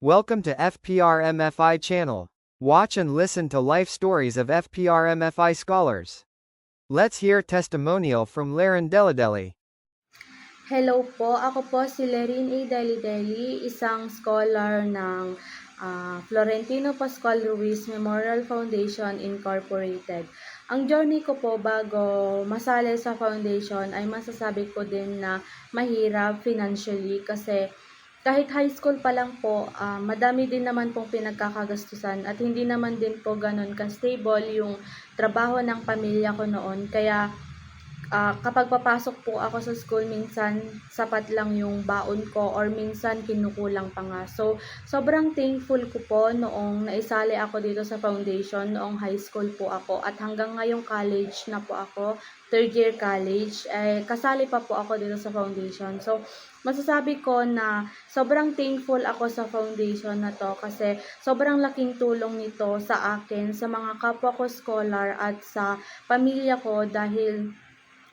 Welcome to FPRMFI channel. Watch and listen to life stories of FPRMFI scholars. Let's hear testimonial from Laren Deladeli. Hello po, ako po si Lerin A. Delideli, isang scholar ng Florentino Pascual Ruiz Memorial Foundation Incorporated. Ang journey ko po bago masali sa foundation ay masasabi ko din na mahirap financially kasi kahit high school pa lang po, madami din naman pong pinagkakagastusan at hindi naman din po ganun ka-stable yung trabaho ng pamilya ko noon. Kaya kapag papasok po ako sa school, minsan sapat lang yung baon ko or minsan kinukulang pa nga. So, sobrang thankful ko po noong naisali ako dito sa foundation, noong high school po ako at hanggang ngayong college na po ako, third year college, kasali pa po ako dito sa foundation. So, masasabi ko na sobrang thankful ako sa foundation na to kasi sobrang laking tulong nito sa akin, sa mga kapwa ko scholar at sa pamilya ko dahil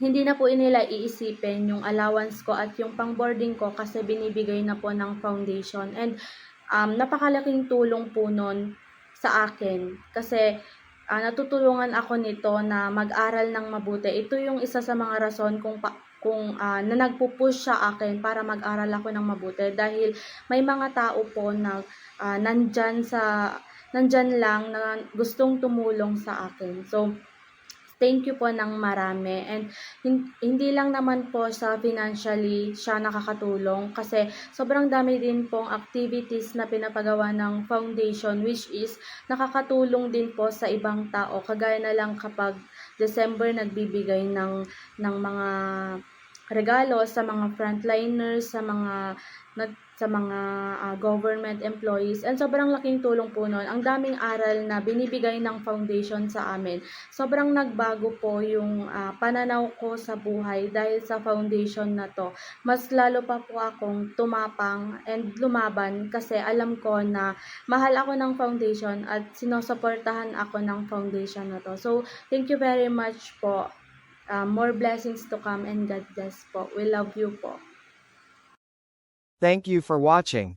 hindi na po nila iisipin yung allowance ko at yung pang-boarding ko kasi binibigay na po ng foundation. And napakalaking tulong po nun sa akin kasi natutulungan ako nito na mag-aral ng mabuti. Ito yung isa sa mga rason na nagpo-push sa akin para mag-aral ako ng mabuti dahil may mga tao po na nandyan lang na gustong tumulong sa akin. So, thank you po ng marami. And hindi lang naman po sa financially siya nakakatulong kasi sobrang dami din pong activities na pinapagawa ng foundation which is nakakatulong din po sa ibang tao. Kagaya na lang kapag December nagbibigay ng mga regalo sa mga frontliners, sa mga government employees, and sobrang laking tulong po nun. Ang daming aral na binibigay ng foundation sa amin. Sobrang nagbago po yung pananaw ko sa buhay dahil sa foundation na to. Mas lalo pa po akong tumapang and lumaban kasi alam ko na mahal ako ng foundation at sinusuportahan ako ng foundation na to. So, thank you very much po. More blessings to come and God bless po. We love you po. Thank you for watching.